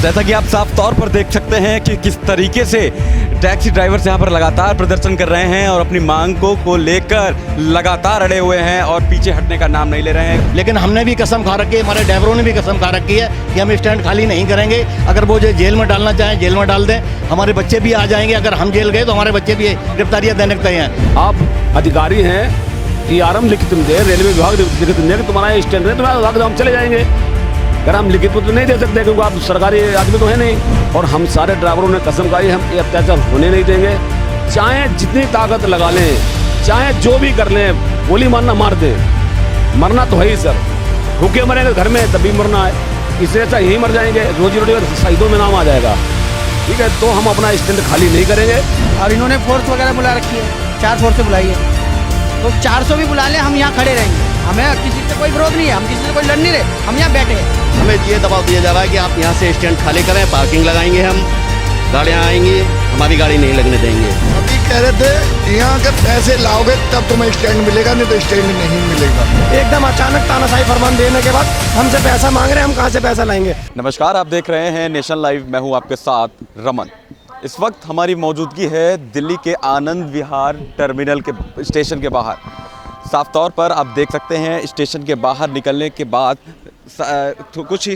जैसा कि आप साफ तौर पर देख सकते हैं कि किस तरीके से टैक्सी ड्राइवर्स यहाँ पर लगातार प्रदर्शन कर रहे हैं और अपनी मांगों को लेकर लगातार अड़े हुए हैं और पीछे हटने का नाम नहीं ले रहे हैं। लेकिन हमने भी कसम खा रखी है, हमारे ड्राइवरों ने भी कसम खा रखी है कि हम स्टैंड खाली नहीं करेंगे। अगर वो जो जेल में डालना चाहें जेल में डाल दें, हमारे बच्चे भी आ जाएंगे। अगर हम जेल गए तो हमारे बच्चे भी गिरफ्तारियाँ देने तय हैं। आप अधिकारी हैं, ERM लिखित दे, रेलवे विभाग लिखित दे, तुम्हारा स्टैंड है, तुम्हारा हम चले जाएंगे। अगर हम लिखित तो नहीं दे सकते क्योंकि आप सरकारी आदमी तो है नहीं। और हम सारे ड्राइवरों ने कसम खाई, हम ये अत्याचार होने नहीं देंगे। चाहे जितनी ताकत लगा लें, चाहे जो भी कर लें, गोली मारना मार दें, मरना तो है ही सर। भूखे मरेंगे घर में तभी मरना है, इससे अच्छा यहीं मर जाएंगे। रोजी रोटी का शहीदों में नाम आ जाएगा। ठीक है, तो हम अपना स्टैंड खाली नहीं करेंगे। और इन्होंने फोर्स वगैरह बुला रखी है, 4 फोर्स से बुलाई है, तो 400 भी बुला ले, हम यहाँ खड़े रहेंगे। हमें किसी से कोई विरोध नहीं है, हम किसी से कोई लड़ नहीं रहे, हम यहाँ बैठे हैं। हमें ये दबाव दिया जा रहा है कि आप यहाँ से स्टैंड खाली करें, पार्किंग लगाएंगे, हम गाड़ियाँ आएंगी, हमारी गाड़ी नहीं लगने देंगे। अभी कह रहे थे यहाँ के पैसे लाओगे तब तुम्हें स्टैंड मिलेगा, नहीं तो स्टैंड नहीं मिलेगा। एकदम अचानक तानाशाही फरमान देने के बाद हमसे पैसा मांग रहे हैं, हम कहाँ से पैसा लाएंगे। नमस्कार, आप देख रहे हैं नेशन लाइव। मैं हूं आपके साथ रमन। इस वक्त हमारी मौजूदगी है दिल्ली के आनंद विहार टर्मिनल के स्टेशन के बाहर। साफ तौर पर आप देख सकते हैं स्टेशन के बाहर निकलने के बाद कुछ ही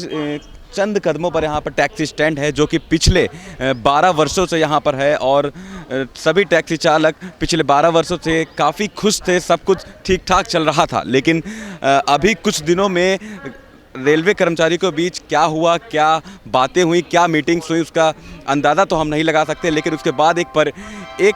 चंद कदमों पर यहाँ पर टैक्सी स्टैंड है जो कि पिछले 12 वर्षों से यहाँ पर है और सभी टैक्सी चालक पिछले 12 वर्षों से काफ़ी खुश थे, सब कुछ ठीक ठाक चल रहा था। लेकिन अभी कुछ दिनों में रेलवे कर्मचारियों के बीच क्या हुआ, क्या बातें हुई, क्या मीटिंग्स हुई, उसका अंदाज़ा तो हम नहीं लगा सकते। लेकिन उसके बाद एक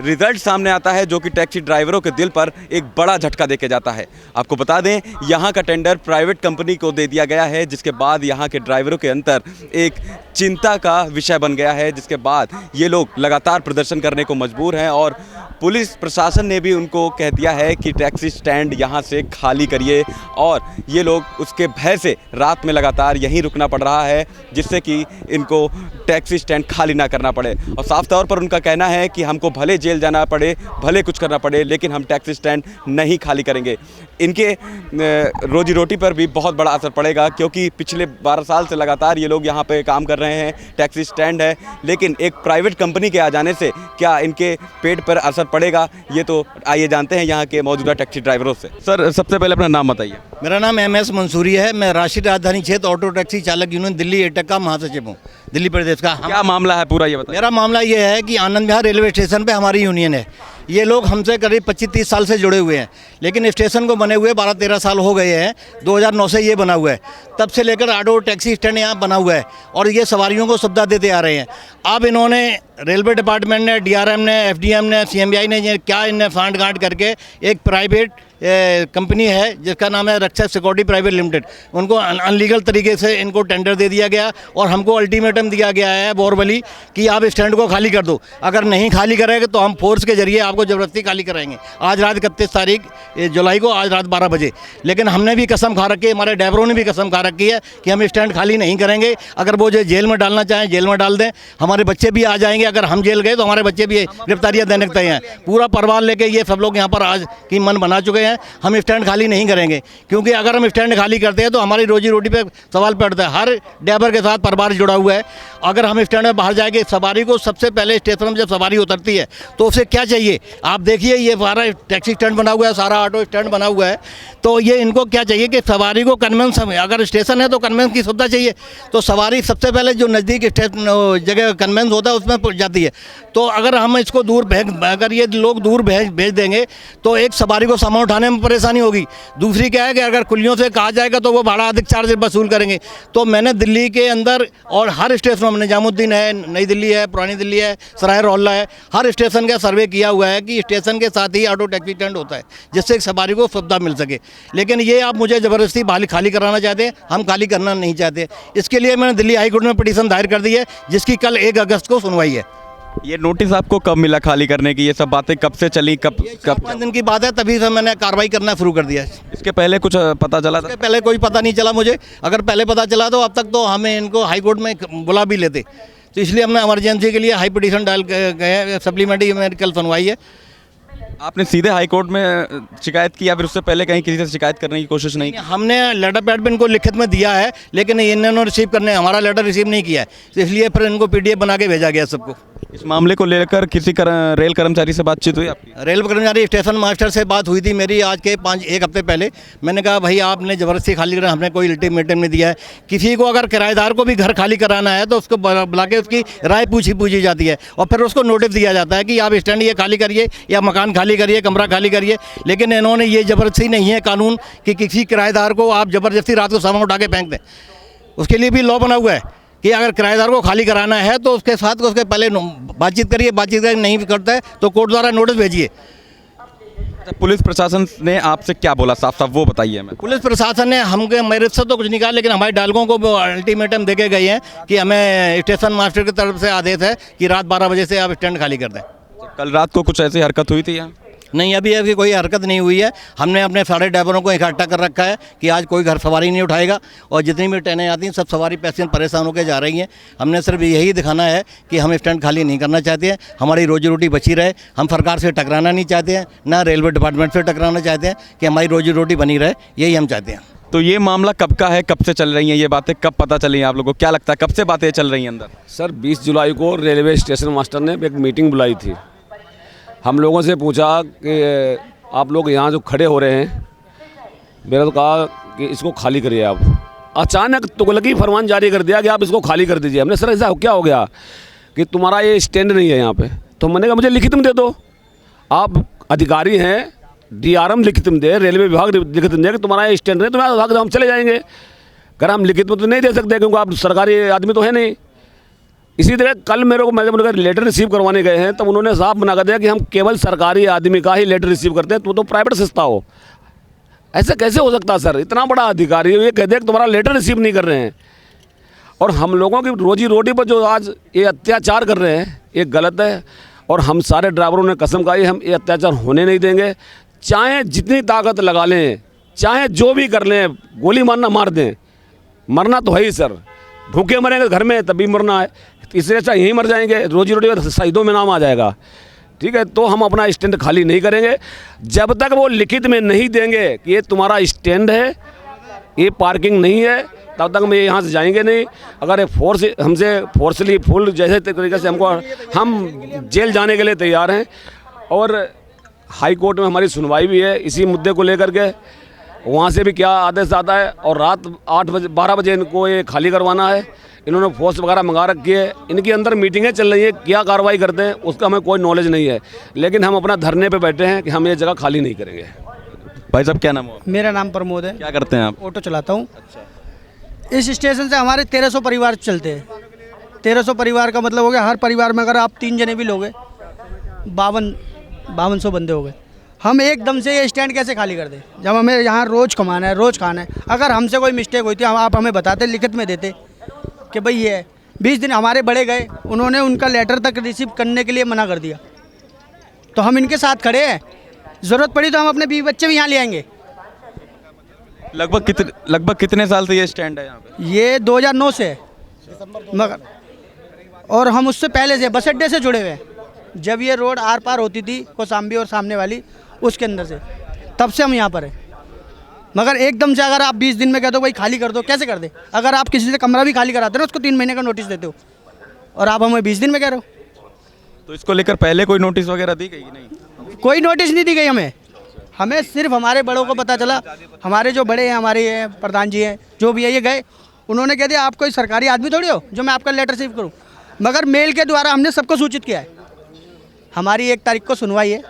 रिज़ल्ट सामने आता है जो कि टैक्सी ड्राइवरों के दिल पर एक बड़ा झटका देके जाता है। आपको बता दें, यहाँ का टेंडर प्राइवेट कंपनी को दे दिया गया है, जिसके बाद यहाँ के ड्राइवरों के अंदर एक चिंता का विषय बन गया है, जिसके बाद ये लोग लगातार प्रदर्शन करने को मजबूर हैं और पुलिस प्रशासन ने भी उनको कह दिया है कि टैक्सी स्टैंड यहाँ से खाली करिए। और ये लोग उसके भय से रात में लगातार यहीं रुकना पड़ रहा है, जिससे कि इनको टैक्सी स्टैंड खाली ना करना पड़े। और साफ तौर पर उनका कहना है कि हमको भले जेल जाना पड़े, भले कुछ करना पड़े, लेकिन हम टैक्सी स्टैंड नहीं खाली करेंगे। इनके रोजी रोटी पर भी बहुत बड़ा असर पड़ेगा, क्योंकि पिछले 12 साल से लगातार ये लोग यहाँ पे काम कर रहे हैं। टैक्सी स्टैंड है, लेकिन एक प्राइवेट कंपनी के आ जाने से क्या इनके पेट पर असर पड़ेगा, ये तो आइए जानते हैं यहाँ के मौजूदा टैक्सी ड्राइवरों से। सर, सबसे पहले अपना नाम बताइए। मेरा नाम MS मंसूरी है। मैं राष्ट्रीय राजधानी क्षेत्र ऑटो टैक्सी चालक यूनियन दिल्ली एटक का महासचिव हूँ, दिल्ली प्रदेश का। क्या मामला है पूरा, ये बताइए। मेरा मामला ये है कि आनंद विहार रेलवे स्टेशन पे हमारी यूनियन है। ये लोग हमसे करीब 25-30 साल से जुड़े हुए हैं, लेकिन स्टेशन को बने हुए 12-13 साल हो गए हैं। 2009 से ये बना हुआ है, तब से लेकर ऑटो टैक्सी स्टैंड यहाँ बना हुआ है और ये सवारियों को सुविधा देते आ रहे हैं। अब इन्होंने रेलवे डिपार्टमेंट ने, DRM ने, FDM ने, CMBI ने ये क्या इन्हें फांड गांठ करके एक प्राइवेट कंपनी है जिसका नाम है रक्षा सिक्योरिटी प्राइवेट लिमिटेड, उनको अनलीगल तरीके से इनको टेंडर दे दिया गया और हमको अल्टीमेटम दिया गया है बोरवली कि आप स्टैंड को खाली कर दो। अगर नहीं खाली करेंगे तो हम फोर्स के जरिए आपको ज़बरदस्ती खाली कराएंगे। आज रात 31 तारीख जुलाई को, आज रात 12 बजे। लेकिन हमने भी कसम खा रखी है, हमारे ड्राइवरों ने भी कसम खा रखी है कि हम स्टैंड खाली नहीं करेंगे। अगर वो जो जेल में डालना चाहें जेल में डाल दें, हमारे बच्चे भी आ जाएंगे। अगर हम जेल गए तो हमारे बच्चे भी गिरफ्तारियाँ देने तय हैं। पूरा परिवार लेके ये सब लोग यहाँ पर आज की मन बना चुके हैं। हम स्टैंड खाली नहीं करेंगे, क्योंकि अगर हम स्टैंड खाली करते हैं तो हमारी रोजी रोटी पे सवाल पड़ता है। हर ड्राइवर के साथ परिवार जुड़ा हुआ है। अगर हम स्टैंड में बाहर जाएंगे, सवारी को सबसे पहले स्टेशन में जब सवारी उतरती है तो उसे क्या चाहिए, आप देखिए ये सारा टैक्सी स्टैंड बना हुआ है, सारा ऑटो स्टैंड बना हुआ है, तो ये इनको क्या चाहिए कि सवारी को कन्वेंस, अगर स्टेशन है तो कन्वेंस की सुविधा चाहिए, तो सवारी सबसे पहले जो नज़दीक जगह कन्वेंस होता है उसमें जाती है। तो अगर हम इसको दूर अगर ये लोग दूर भेज देंगे तो एक सवारी को सामान उठाने में परेशानी होगी। दूसरी क्या है कि अगर कुलियों से कहा जाएगा तो वो भाड़ा अधिक चार्ज वसूल करेंगे। तो मैंने दिल्ली के अंदर और हर स्टेशन में, निजामुद्दीन है, नई दिल्ली है, पुरानी दिल्ली है, सराय रोहिल्ला है, हर स्टेशन का सर्वे किया हुआ है कि स्टेशन के साथ ही ऑटो टैक्सी स्टैंड होता है, जिससे सवारी को सुविधा मिल सके। लेकिन ये आप मुझे ज़बरदस्ती खाली कराना चाहते हैं, हम खाली करना नहीं चाहते। इसके लिए मैंने दिल्ली हाई कोर्ट में पिटीशन दायर कर दी है, जिसकी कल 1 अगस्त को सुनवाई है। ये नोटिस आपको कब मिला खाली करने की? ये सब बातें कब से चली, कब 5 दिन की बात है, तभी से मैंने कार्रवाई करना शुरू कर दिया है। इसके पहले कुछ पता चला था? इसके पहले कोई पता नहीं चला मुझे। अगर पहले पता चला तो अब तक तो हमें इनको हाई कोर्ट में बुला भी लेते। तो इसलिए हमने इमरजेंसी के लिए हाई पिटीशन डाल गए, सप्लीमेंट्री मेरी कल सुनवाई है। आपने सीधे हाई कोर्ट में शिकायत की या फिर उससे पहले कहीं किसी से शिकायत करने की कोशिश नहीं की? हमने लेटर पैड पे इनको लिखित में दिया है, लेकिन इन्होंने रिसीव करने हमारा लेटर रिसीव नहीं किया है, इसलिए फिर इनको पीडीएफ बना के भेजा गया सबको। इस मामले को लेकर किसी रेल कर्मचारी से बातचीत हुई आपकी? रेल कर्मचारी स्टेशन मास्टर से बात हुई थी मेरी आज के 1 हफ्ते पहले। मैंने कहा भाई आपने ज़बरदस्ती खाली करा, हमने कोई अल्टीमेटम नहीं दिया है। किसी को अगर किराएदार को भी घर खाली कराना है तो उसको बुला के उसकी राय पूछी जाती है और फिर उसको नोटिस दिया जाता है कि आप स्टैंड ये खाली करिए या मकान खाली करिए, कमरा खाली करिए। लेकिन इन्होंने ये ज़बरदस्ती नहीं है कानून कि किसी किराएदार को आप ज़बरदस्ती रात को सामान उठा के फेंक दें। उसके लिए भी लॉ बना हुआ है कि अगर किराएदार को खाली कराना है तो उसके साथ उसके पहले बातचीत करिए, बातचीत करके नहीं करता है तो कोर्ट द्वारा नोटिस भेजिए। पुलिस प्रशासन ने आपसे क्या बोला, साफ साफ वो बताइए हमें। पुलिस प्रशासन ने हमके मेरे से तो कुछ नहीं कहा, लेकिन हमारे डालकों को अल्टीमेटम दे के गए हैं कि हमें स्टेशन मास्टर की तरफ से आदेश है कि रात 12 बजे से आप स्टैंड खाली कर दें। कल रात को कुछ ऐसी हरकत हुई थी यहाँ? नहीं, अभी कोई हरकत नहीं हुई है। हमने अपने सारे ड्राइवरों को इकट्ठा कर रखा है कि आज कोई घर सवारी नहीं उठाएगा और जितनी भी ट्रेनें आती हैं सब सवारी पैसेंजर परेशान होकर जा रही हैं। हमने सिर्फ यही दिखाना है कि हम स्टैंड खाली नहीं करना चाहते हैं, हमारी रोजी रोटी बची रहे। हम सरकार से टकराना नहीं चाहते हैं, ना रेलवे डिपार्टमेंट से टकराना चाहते हैं, कि हमारी रोजी रोटी बनी रहे, यही हम चाहते हैं। तो ये मामला कब का है, कब से चल रही हैं ये बातें, कब पता चली हैं आप लोगों को? क्या लगता है कब से बातें चल रही हैं अंदर? सर 20 जुलाई को रेलवे स्टेशन मास्टर ने एक मीटिंग बुलाई थी। हम लोगों से पूछा कि आप लोग यहाँ जो खड़े हो रहे हैं, मेरा तो कहा कि इसको खाली करिए आप। अचानक तुगलकी फरमान जारी कर दिया कि आप इसको खाली कर दीजिए। हमने सर ऐसा क्या हो गया कि तुम्हारा ये स्टैंड नहीं है यहाँ पे? तो मैंने कहा मुझे लिखित में दे दो, आप अधिकारी हैं, डीआरएम लिखित में दे, रेलवे विभाग लिखित में दे कि तुम्हारा ये स्टैंड नहीं, तो हम चले जाएंगे। अगर हम लिखित में तो नहीं दे सकते क्योंकि आप सरकारी आदमी तो है नहीं। इसी तरह कल मेरे को मैंने लेटर रिसीव करवाने गए हैं तब उन्होंने साफ मना कर दिया कि हम केवल सरकारी आदमी का ही लेटर रिसीव करते हैं, तो प्राइवेट संस्था हो। ऐसा कैसे हो सकता है सर? इतना बड़ा अधिकारी ये कहते हैं कि तुम्हारा लेटर रिसीव नहीं कर रहे हैं। और हम लोगों की रोजी रोटी पर जो आज ये अत्याचार कर रहे हैं ये गलत है। और हम सारे ड्राइवरों ने कसम खाई हम ये अत्याचार होने नहीं देंगे। चाहे जितनी ताकत लगा लें, चाहे जो भी कर लें, गोली मारना मार दें, मरना तो है ही सर। भूखे मरेंगे घर में तभी मरना है, इसलिए अच्छा यहीं मर जाएंगे, रोजी रोटी का शहीदों में नाम आ जाएगा। ठीक है, तो हम अपना स्टैंड खाली नहीं करेंगे जब तक वो लिखित में नहीं देंगे कि ये तुम्हारा स्टैंड है, ये पार्किंग नहीं है, तब तक हम यहाँ से जाएंगे नहीं। अगर ये हमसे फोर्सली फुल जैसे तरीके से हम जेल जाने के लिए तैयार हैं। और हाई कोर्ट में हमारी सुनवाई भी है इसी मुद्दे को लेकर के, वहाँ से भी क्या आदेश आता है। और रात 12 बजे इनको ये खाली करवाना है। इन्होंने फोर्स वगैरह मंगा रखी है, इनके अंदर मीटिंगें चल रही है, क्या कार्रवाई करते हैं उसका हमें कोई नॉलेज नहीं है। लेकिन हम अपना धरने पे बैठे हैं कि हम ये जगह खाली नहीं करेंगे। भाई साहब क्या नाम हो? मेरा नाम प्रमोद है। क्या करते हैं आप? ऑटो चलाता हूँ। इस स्टेशन से हमारे 1300 परिवार चलते हैं। 1300 परिवार का मतलब हो गया हर परिवार में अगर आप 3 जने भी लोगे 5200 बंदे हो गए। हम एकदम से ये स्टैंड कैसे खाली कर दें जब हमें यहाँ रोज़ कमाना है, रोज़ खाना है। अगर हमसे कोई मिस्टेक हुई थी आप हमें बताते, लिखित में देते कि भाई ये 20 दिन हमारे बड़े गए, उन्होंने उनका लेटर तक रिसीव करने के लिए मना कर दिया। तो हम इनके साथ खड़े हैं, ज़रूरत पड़ी तो हम अपने बीवी बच्चे भी यहाँ ले आएंगे। लगभग कितने साल से ये स्टैंड है यहाँ पे? ये 2009 से है, मगर और हम उससे पहले से बस अड्डे से जुड़े हुए हैं। जब ये रोड आर पार होती थी कोसाम्बी और सामने वाली, उसके अंदर से, तब से हम यहाँ पर हैं। मगर एकदम से अगर आप 20 दिन में कह दो भाई खाली कर दो, कैसे कर दे? अगर आप किसी से कमरा भी खाली कराते हो उसको 3 महीने का नोटिस देते हो, और आप हमें 20 दिन में कह रहे हो। तो इसको लेकर पहले कोई नोटिस वगैरह दी गई? नहीं, कोई नोटिस नहीं दी गई हमें सिर्फ हमारे बड़ों को पता चला। हमारे जो बड़े हैं, हमारे हैं प्रधान जी हैं, जो भी है, ये गए, उन्होंने कह दिया आप कोई सरकारी आदमी थोड़ी हो जो मैं आपका लेटर रिसीव करूँ। मगर मेल के द्वारा हमने सबको सूचित किया है। हमारी 1 तारीख को सुनवाई है,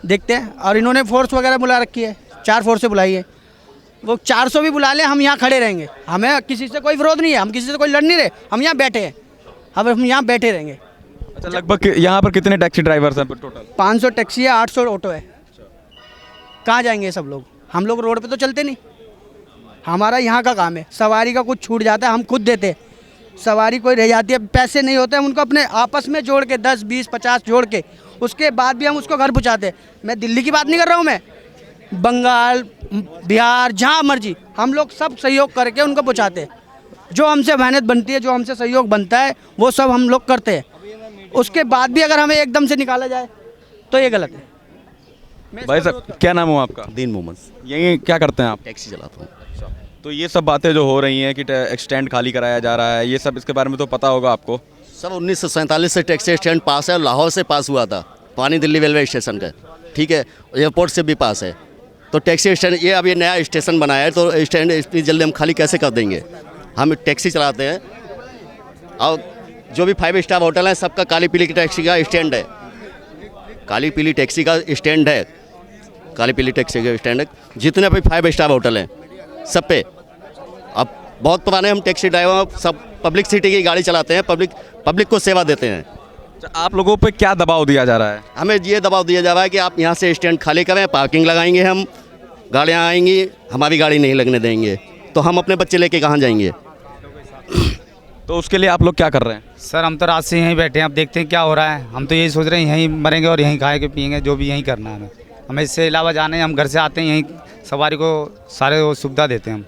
देखते हैं। और इन्होंने फोर्स वगैरह बुला रखी है, 4 फोर्स से बुलाई है। वो 400 भी बुला लें, हम यहाँ खड़े रहेंगे। हमें किसी से कोई विरोध नहीं है, हम किसी से कोई लड़ नहीं रहे, हम यहाँ बैठे हैं, हम यहाँ बैठे रहेंगे। अच्छा, लगभग यहाँ पर कितने टैक्सी ड्राइवर्स हैं टोटल? 500 टैक्सी है, 800 ऑटो है। कहाँ जाएंगे सब लोग? हम लोग रोड पे तो चलते नहीं। हमारा यहाँ का काम है, सवारी का कुछ छूट जाता है हम खुद देते हैं। सवारी कोई रह जाती है, पैसे नहीं होते, हम उनको अपने आपस में जोड़ के 10, 20, 50 जोड़ के उसके बाद भी हम उसको घर पहुँचाते हैं। मैं दिल्ली की बात नहीं कर रहा हूँ, मैं बंगाल, बिहार, जहाँ मर्जी हम लोग सब सहयोग करके उनको पहुँचाते हैं। जो हमसे मेहनत बनती है, जो हमसे सहयोग बनता है, वो सब हम लोग करते हैं। उसके बाद भी अगर हमें एकदम से निकाला जाए तो ये गलत है। भाई साहब क्या नाम हो आपका? दीन मोहम्मद, यही क्या करते हैं आप? टैक्सी चलाता हूँ। तो ये सब बातें जो हो रही हैं कि स्टैंड खाली कराया जा रहा है, ये सब इसके बारे में तो पता होगा आपको? सब 1947 से टैक्सी स्टैंड पास है, लाहौर से पास हुआ था, पानी दिल्ली रेलवे स्टेशन का, ठीक है, एयरपोर्ट से भी पास है। तो टैक्सी स्टैंड ये अभी नया स्टेशन बनाया है, तो स्टैंड इतनी जल्दी हम खाली कैसे कर देंगे? हम टैक्सी चलाते हैं और जो भी 5 स्टार होटल है सबका काली पीली की टैक्सी का स्टैंड है, काली पीली टैक्सी का स्टैंड है, काली पीली टैक्सी का स्टैंड है। जितने भी 5 स्टार होटल हैं सब पे अब बहुत पुराने हम टैक्सी ड्राइवर सब पब्लिक सिटी की गाड़ी चलाते हैं, पब्लिक को सेवा देते हैं। आप लोगों पे क्या दबाव दिया जा रहा है? हमें ये दबाव दिया जा रहा है कि आप यहाँ से स्टैंड खाली करें, पार्किंग लगाएंगे, हम गाड़ियाँ आएंगी, हमारी गाड़ी नहीं लगने देंगे, तो हम अपने बच्चे लेके कहाँ जाएंगे? तो उसके लिए आप लोग क्या कर रहे हैं? सर हम तो रात से यहीं बैठे हैं, अब देखते हैं क्या हो रहा है। हम तो यही सोच रहे हैं यहीं मरेंगे और यहीं खाएंगे पिएंगे, जो भी यहीं करना है हमें इससे अलावा जाने, हम घर से आते हैं यहीं सवारी को सारे वो सुविधा देते हैं हम।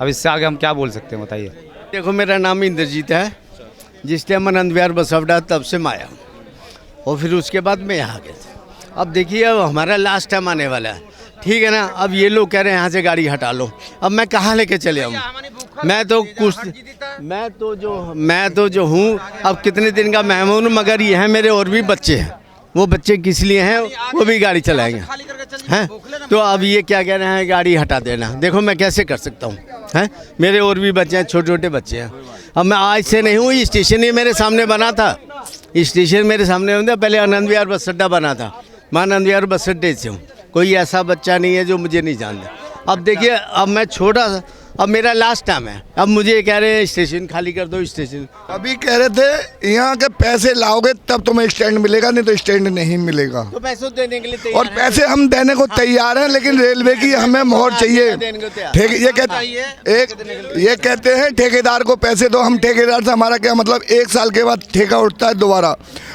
अब इससे आगे हम क्या बोल सकते हैं बताइए। देखो मेरा नाम इंद्रजीत है, जिस टाइम आनंद विहार बस अड्डा तब से मैं आया हूँ और फिर उसके बाद मैं यहाँ गया था। अब देखिए अब हमारा लास्ट टाइम आने वाला है, ठीक है ना। अब ये लोग कह रहे हैं यहाँ से गाड़ी हटा लो, अब मैं कहाँ लेके चले आऊँ? मैं तो जो हूँ अब कितने दिन का मेहमान हूँ, मगर ये है मेरे और भी बच्चे हैं, वो बच्चे किस लिए हैं, वो भी गाड़ी चलाएंगे हैं। तो अब ये क्या कह रहे हैं गाड़ी हटा देना, देखो मैं कैसे कर सकता हूँ हैं? मेरे और भी बच्चे हैं, छोटे छोटे बच्चे हैं। अब मैं आज से नहीं हूँ, स्टेशन ही मेरे सामने बना था, स्टेशन मेरे सामने होता, पहले आनंद विहार बस अड्डा बना था, मैं आनंद विहार बस अड्डे से हूँ, कोई ऐसा बच्चा नहीं है जो मुझे नहीं जानता। अब देखिए अब मैं छोटा सा, अब मेरा लास्ट टाइम है, अब मुझे कह रहे हैं स्टेशन खाली कर दो स्टेशन। अभी कह रहे थे यहाँ के पैसे लाओगे तब तुम्हें स्टैंड मिलेगा, नहीं तो स्टैंड नहीं मिलेगा। तो पैसे देने के लिए और पैसे हम देने को तैयार हैं, लेकिन रेलवे की हमें मोहर चाहिए। ये कहते हैं ठेकेदार को पैसे दो, हम ठेकेदार से हमारा क्या मतलब, 1 साल के बाद ठेका उठता है दोबारा,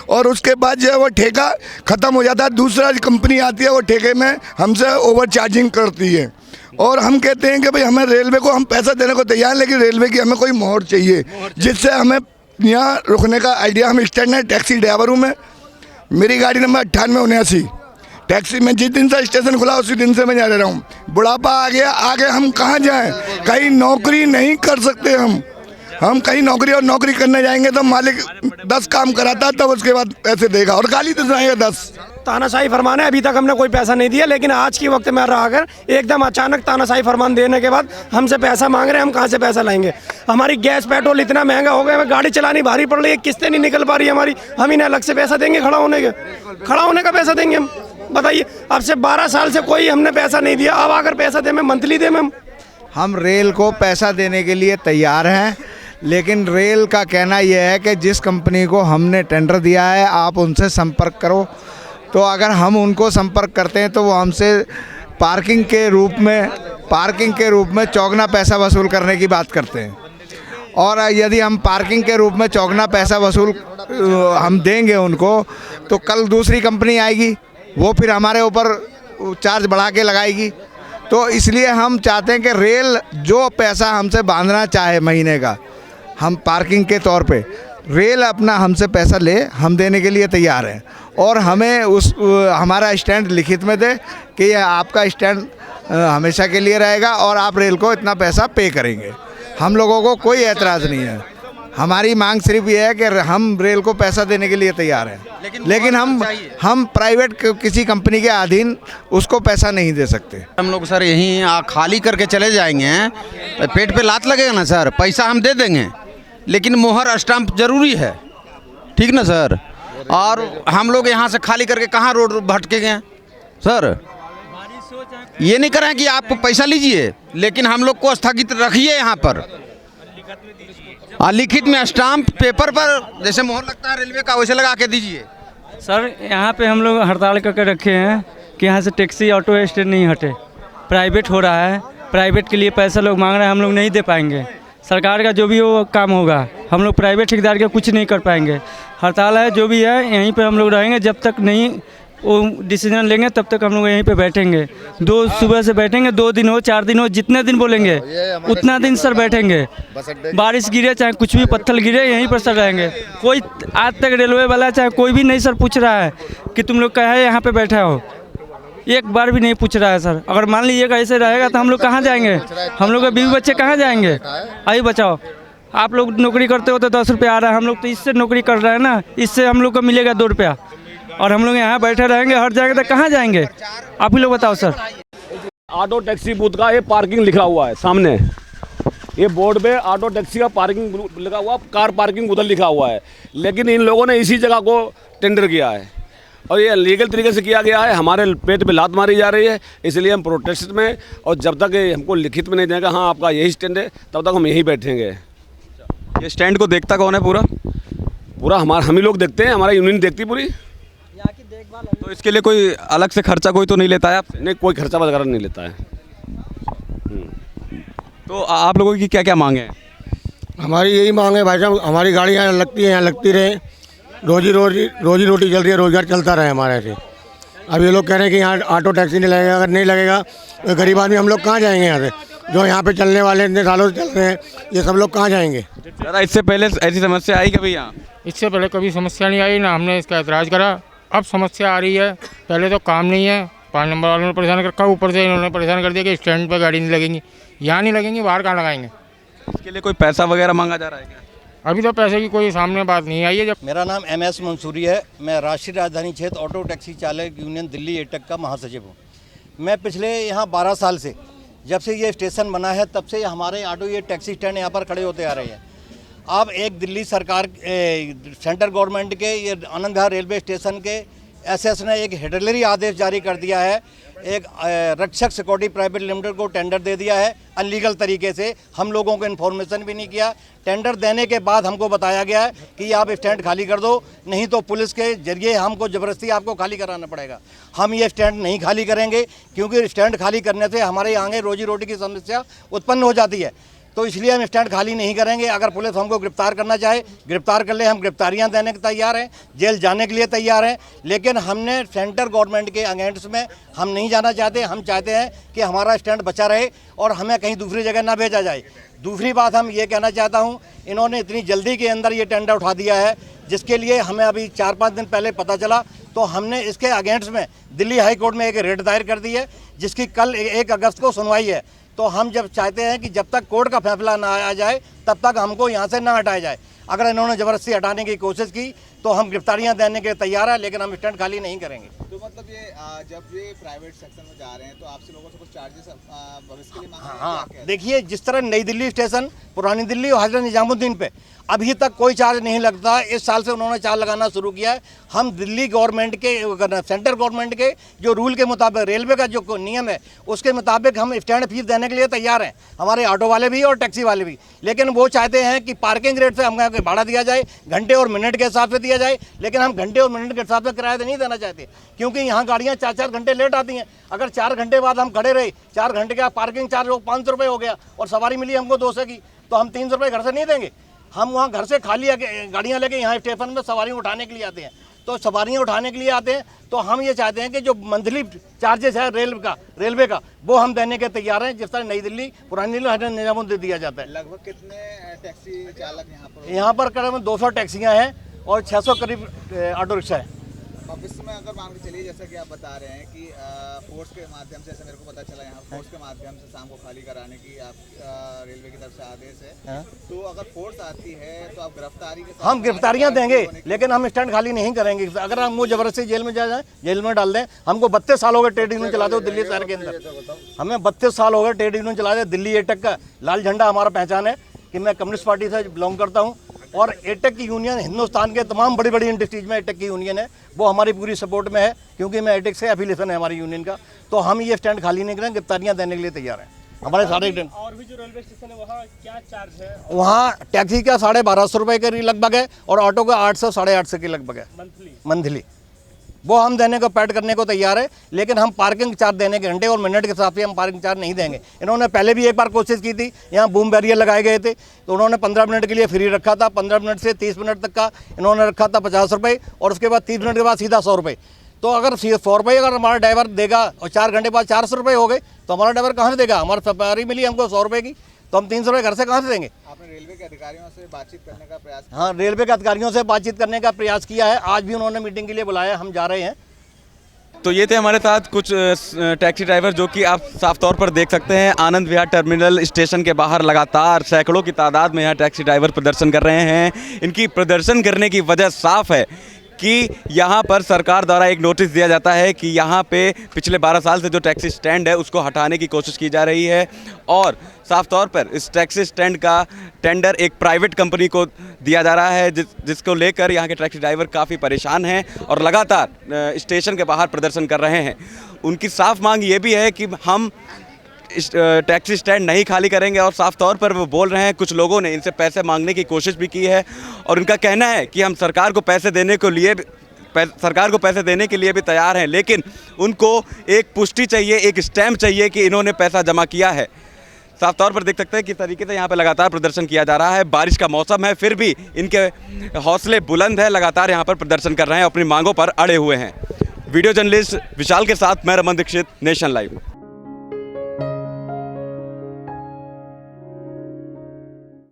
और उसके बाद जो है वो ठेका ख़त्म हो जाता है, दूसरा कंपनी आती है, वो ठेके में हमसे ओवर चार्जिंग करती है। और हम कहते हैं कि भाई हमें रेलवे को हम पैसा देने को तैयार हैं, लेकिन रेलवे की हमें कोई मोहर चाहिए जिससे हमें यहाँ रुकने का आइडिया। हम स्टैंड है, टैक्सी ड्राइवर हूँ मैं, मेरी गाड़ी नंबर 9879। टैक्सी में जिस दिन से स्टेशन खुला उसी दिन से मैं जा रहा हूँ। बुढ़ापा आ गया, आगे हम कहाँ जाएं? कहीं नौकरी नहीं कर सकते हम कहीं नौकरी करने जाएंगे तो मालिक 10 काम कराता तब उसके बाद पैसे देगा, और गाली तो सुनाएगा 10। तानाशाही फरमान है, अभी तक हमने कोई पैसा नहीं दिया, लेकिन आज के वक्त में रहकर एकदम अचानक तानाशाही फरमान देने के बाद हमसे पैसा मांग रहे हैं। हम कहाँ से पैसा लाएंगे? हमारी गैस पेट्रोल इतना महंगा हो गया, हमें गाड़ी चलानी भारी पड़ रही है, किस्तें नहीं निकल पा रही है हमारी, हम इन्हें अलग से पैसा देंगे? खड़ा होने का पैसा देंगे हम? बताइए, अब से 12 साल से कोई हमने पैसा नहीं दिया, अब आकर पैसा दे, मंथली दे। हम रेल को पैसा देने के लिए तैयार हैं, लेकिन रेल का कहना यह है कि जिस कंपनी को हमने टेंडर दिया है आप उनसे संपर्क करो। तो अगर हम उनको संपर्क करते हैं तो वो हमसे पार्किंग के रूप में चौगुना पैसा वसूल करने की बात करते हैं, और यदि हम पार्किंग के रूप में चौगुना पैसा वसूल हम देंगे उनको, तो कल दूसरी कंपनी आएगी, वो फिर हमारे ऊपर चार्ज बढ़ा के लगाएगी। तो इसलिए हम चाहते हैं कि रेल जो पैसा हमसे बांधना चाहे महीने का, हम पार्किंग के तौर पे रेल अपना हमसे पैसा ले, हम देने के लिए तैयार हैं, और हमें हमारा स्टैंड लिखित में दे कि यह आपका स्टैंड हमेशा के लिए रहेगा और आप रेल को इतना पैसा पे करेंगे। हम लोगों को कोई एतराज़ नहीं है, हमारी मांग सिर्फ ये है कि हम रेल को पैसा देने के लिए तैयार हैं, लेकिन हम प्राइवेट किसी कंपनी के अधीन उसको पैसा नहीं दे सकते। हम लोग सर यहीं खाली करके चले जाएंगे, पेट पे लात लगेगा ना सर, पैसा हम दे देंगे, लेकिन मोहर स्टाम्प जरूरी है, ठीक ना सर। और हम लोग यहाँ से खाली करके कहाँ रोड भटके गए सर? ये नहीं करें कि आप पैसा लीजिए, लेकिन हम लोग को स्थगित रखिए यहाँ पर, लिखित में स्टाम्प पेपर पर जैसे मोहर लगता है रेलवे का वैसे लगा के दीजिए। सर यहाँ पे हम लोग हड़ताल करके रखे हैं कि यहाँ से टैक्सी ऑटो स्टैंड नहीं हटे, प्राइवेट हो रहा है, प्राइवेट के लिए पैसा लोग मांग रहे हैं, हम लोग नहीं दे पाएंगे। सरकार का जो भी वो काम होगा, हम लोग प्राइवेट ठेकेदार का कुछ नहीं कर पाएंगे। हड़ताल है, जो भी है यहीं पे हम लोग रहेंगे जब तक नहीं वो डिसीजन लेंगे तब तक हम लोग यहीं पे बैठेंगे। सुबह से बैठेंगे, 2 दिन हो 4 दिन हो, जितने दिन बोलेंगे उतना दिन सर बैठेंगे। बारिश गिरे चाहे कुछ भी पत्थर गिरे, यहीं पर सर रहेंगे। कोई आज तक रेलवे वाला चाहे कोई भी नहीं सर पूछ रहा है कि तुम लोग कहे यहाँ पे बैठे हो, एक बार भी नहीं पूछ रहा है सर। अगर मान लीजिएगा ऐसे रहेगा तो हम लोग कहाँ जाएंगे, हम लोग के बीवी बच्चे कहाँ जाएंगे? आई बचाओ, आप लोग नौकरी करते हो तो 10 रुपये आ रहा है, हम लोग तो इससे नौकरी कर रहे हैं ना, इससे हम लोग को मिलेगा 2 रुपया, और हम लोग यहाँ बैठे रहेंगे, हट जाएंगे तो कहाँ जाएंगे? आप ही लोग बताओ सर। ऑटो टैक्सी बूथ का ये पार्किंग लिखा हुआ है सामने, ये बोर्ड पे ऑटो टैक्सी का पार्किंग लिखा हुआ, कार पार्किंग उधर लिखा हुआ है, लेकिन इन लोगों ने इसी जगह को टेंडर किया है और ये लीगल तरीके से किया गया है। हमारे पेट पे लात मारी जा रही है, इसलिए हम प्रोटेस्ट में, और जब तक ये हमको लिखित में नहीं देगा हाँ आपका यही स्टैंड है, तब तक हम यहीं बैठेंगे। ये स्टैंड को देखता कौन है? पूरा हमारा हम ही लोग देखते हैं, हमारा यूनियन देखती पूरी। तो इसके लिए कोई अलग से खर्चा कोई तो नहीं लेता है आपसे? नहीं, कोई खर्चा वगैरह नहीं लेता है। तो आप लोगों की क्या क्या मांगे हैं? हमारी यही मांग है भाई साहब, हमारी गाड़ी यहाँ लगती है, यहाँ लगती रहे, रोजी रोटी चल रही है, रोजगार चलता रहे हमारे ऐसे। अब ये लोग कह रहे हैं कि यहाँ ऑटो टैक्सी नहीं लगेगा, अगर नहीं लगेगा तो गरीब आदमी हम लोग कहाँ जाएंगे यहाँ से? जो यहाँ पे चलने वाले इतने सालों से चल रहे हैं, ये सब लोग कहाँ जाएंगे? दादा, इससे पहले ऐसी समस्या आई कभी यहाँ? इससे पहले कभी समस्या नहीं आई, ना हमने इसका एतराज़ करा। अब समस्या आ रही है, पहले तो काम नहीं है, 5 नंबर वालों ने परेशान कर रखा, ऊपर से इन्होंने परेशान कर दिया कि स्टैंड पर गाड़ी नहीं लगेंगी। यहाँ नहीं लगेंगी, बाहर कहाँ लगाएंगे? इसके लिए कोई पैसा वगैरह मांगा जा रहा है क्या? अभी तो पैसे की कोई सामने बात नहीं आई है। जब मेरा नाम MS मंसूरी है, मैं राष्ट्रीय राजधानी क्षेत्र ऑटो टैक्सी चालक यूनियन दिल्ली एटक का महासचिव हूँ। मैं पिछले यहाँ 12 साल से, जब से ये स्टेशन बना है तब से हमारे ऑटो ये टैक्सी स्टैंड यहाँ पर खड़े होते आ रहे हैं। अब एक दिल्ली सरकार सेंट्रल गवर्नमेंट के ये आनंद विहार रेलवे स्टेशन के SS ने एक हेडलरी आदेश जारी कर दिया है, एक रक्षक सिक्योरिटी प्राइवेट लिमिटेड को टेंडर दे दिया है अनलीगल तरीके से। हम लोगों को इन्फॉर्मेशन भी नहीं किया। टेंडर देने के बाद हमको बताया गया है कि आप स्टैंड खाली कर दो, नहीं तो पुलिस के जरिए हमको ज़बरदस्ती आपको खाली कराना पड़ेगा। हम ये स्टैंड नहीं खाली करेंगे, क्योंकि स्टैंड खाली करने से हमारे आगे रोजी रोटी की समस्या उत्पन्न हो जाती है। तो इसलिए हम स्टैंड खाली नहीं करेंगे। अगर पुलिस हमको गिरफ्तार करना चाहे गिरफ्तार कर ले, हम गिरफ्तारियां देने के तैयार हैं, जेल जाने के लिए तैयार हैं। लेकिन हमने सेंट्रल गवर्नमेंट के अगेंस्ट में हम नहीं जाना चाहते। हम चाहते हैं कि हमारा स्टैंड बचा रहे और हमें कहीं दूसरी जगह ना भेजा जाए। दूसरी बात हम ये कहना चाहता हूँ, इन्होंने इतनी जल्दी के अंदर ये टेंडर उठा दिया है, जिसके लिए हमें अभी 4-5 दिन पहले पता चला, तो हमने इसके अगेंस्ट में दिल्ली हाई कोर्ट में एक रिट दायर कर दी है, जिसकी कल 1 अगस्त को सुनवाई है। तो हम जब चाहते हैं कि जब तक कोर्ट का फैसला ना आ जाए तब तक हमको यहाँ से ना हटाया जाए। अगर इन्होंने ज़बरदस्ती हटाने की कोशिश की तो हम गिरफ्तारियां देने के तैयार हैं, लेकिन हम स्टैंड खाली नहीं करेंगे। तो मतलब ये जब ये प्राइवेट सेक्शन में जा रहे हैं तो आपसे लोगों से कुछ चार्जेस भविष्य के लिए मांग रहे हैं? हाँ, देखिए, जिस तरह नई दिल्ली स्टेशन, पुरानी दिल्ली और हज़रत निजामुद्दीन पे अभी तक कोई चार्ज नहीं लगता। इस साल से उन्होंने चार्ज लगाना शुरू किया है। हम दिल्ली गवर्नमेंट के, सेंट्रल गवर्नमेंट के जो रूल के मुताबिक, रेलवे का जो नियम है उसके मुताबिक हम स्टैंड फीस देने के लिए तैयार हैं, हमारे ऑटो वाले भी और टैक्सी वाले भी। लेकिन वो चाहते हैं कि पार्किंग रेट से हमें भाड़ा दिया जाए, घंटे और मिनट के हिसाब से दिया जाए। लेकिन हम घंटे और मिनट के हिसाब से किराया नहीं देना चाहते, क्योंकि यहाँ गाड़ियाँ 4-4 घंटे लेट आती हैं। अगर 4 घंटे बाद हम खड़े रहे, 4 घंटे का पार्किंग चार्ज 500 रुपये हो गया और सवारी मिली हमको 200 की, तो हम 300 रुपये घर से नहीं देंगे। हम वहाँ घर से खाली गाड़ियाँ लेके यहाँ स्टेशन में सवारियाँ उठाने के लिए आते हैं। तो सवारियाँ उठाने के लिए आते हैं, तो हम ये चाहते हैं कि जो मंथली चार्जेस है रेलवे का वो हम देने के तैयार हैं, जिस तरह नई दिल्ली, पुरानी दिल्ली, हज़रत निजामुद्दीन दिया जाता है। लगभग कितने टैक्सी चालक यहाँ पर करीब 200 टैक्सियाँ हैं और 600 करीब ऑटो रिक्शा है। भविष्य में अगर मान के चलिए, जैसा कि आप बता रहे हैं कि फोर्स के माध्यम से, जैसे मेरे को पता चला यहाँ फोर्स के माध्यम से शाम को खाली कराने की आप रेलवे की तरफ से आदेश है, तो अगर फोर्स आती है तो आप गिरफ्तारी के साथ हम गिरफ्तारियां देंगे, लेकिन हम स्टैंड खाली नहीं करेंगे। अगर हम वो जबरदस्ती जेल में जाए, जेल में डाल दें। हमको 32 साल हो गए ट्रेड यूनियन चलाते हुए दिल्ली शहर के अंदर। हमें 32 साल हो गए ट्रेड यूनियन चलाते। दिल्ली एटक का लाल झंडा हमारा पहचान है कि मैं कम्युनिस्ट पार्टी से बिलोंग करता हूँ, और एटक की यूनियन हिंदुस्तान के तमाम बड़ी बड़ी इंडस्ट्रीज में एटक की यूनियन है, वो हमारी पूरी सपोर्ट में है, क्योंकि मैं एटक से एफिलिएशन है हमारी यूनियन का। तो हम ये स्टैंड खाली नहीं करेंगे, गिरफ्तारियां देने के लिए तैयार हैं हमारे सारे। और भी जो रेलवे स्टेशन है वहाँ क्या चार्ज है? वहाँ टैक्सी का 1250 रुपये के लगभग है और ऑटो का 800 साढ़े 800 के लगभग है मंथली। वो हम देने को पैड करने को तैयार है, लेकिन हम पार्किंग चार्ज देने के घंटे और मिनट के हिसाब से हम पार्किंग चार्ज नहीं देंगे। इन्होंने पहले भी एक बार कोशिश की थी, यहाँ बूम बैरियर लगाए गए थे, तो उन्होंने 15 मिनट के लिए फ्री रखा था। 15 मिनट से 30 मिनट तक का इन्होंने रखा था 50 रुपये, और उसके बाद 30 मिनट के बाद सीधा 100 रुपये। तो अगर 100 रुपये अगर हमारा ड्राइवर देगा और 4 घंटे बाद 400 रुपये हो गए तो हमारा ड्राइवर कहाँ से देगा? हमारी सवारी मिली हमको 100 रुपये की, तो हम 300 रुपये घर से कहाँ से देंगे? आपने रेलवे के अधिकारियों से बातचीत करने का प्रयास किया? हाँ, रेलवे के अधिकारियों से बातचीत करने का प्रयास किया है। आज भी उन्होंने मीटिंग के लिए बुलाया, हम जा रहे हैं। तो ये थे हमारे साथ कुछ टैक्सी ड्राइवर जो कि आप साफ तौर पर देख सकते हैं आनंद विहार टर्मिनल स्टेशन के बाहर लगातार सैकड़ों की तादाद में यहाँ टैक्सी ड्राइवर प्रदर्शन कर रहे हैं। इनकी प्रदर्शन करने की वजह साफ है कि यहाँ पर सरकार द्वारा एक नोटिस दिया जाता है कि यहाँ पे पिछले 12 साल से जो टैक्सी स्टैंड है उसको हटाने की कोशिश की जा रही है और साफ तौर पर इस टैक्सी स्टैंड का टेंडर एक प्राइवेट कंपनी को दिया जा रहा है जिसको लेकर यहाँ के टैक्सी ड्राइवर काफ़ी परेशान हैं और लगातार स्टेशन के बाहर प्रदर्शन कर रहे हैं। उनकी साफ मांग ये भी है कि हम टैक्सी स्टैंड नहीं खाली करेंगे और साफ तौर पर वो बोल रहे हैं, कुछ लोगों ने इनसे पैसे मांगने की कोशिश भी की है और उनका कहना है कि हम सरकार को पैसे देने के लिए भी तैयार हैं, लेकिन उनको एक पुष्टि चाहिए, एक स्टैम्प चाहिए कि इन्होंने पैसा जमा किया है। साफ तौर पर देख सकते हैं किस तरीके से यहाँ पे लगातार प्रदर्शन किया जा रहा है। बारिश का मौसम है, फिर भी इनके हौसले बुलंद है, लगातार यहाँ पर प्रदर्शन कर रहे हैं, अपनी मांगों पर अड़े हुए हैं। वीडियो जर्नलिस्ट विशाल के साथ मैं रमन दीक्षित, नेशन लाइव।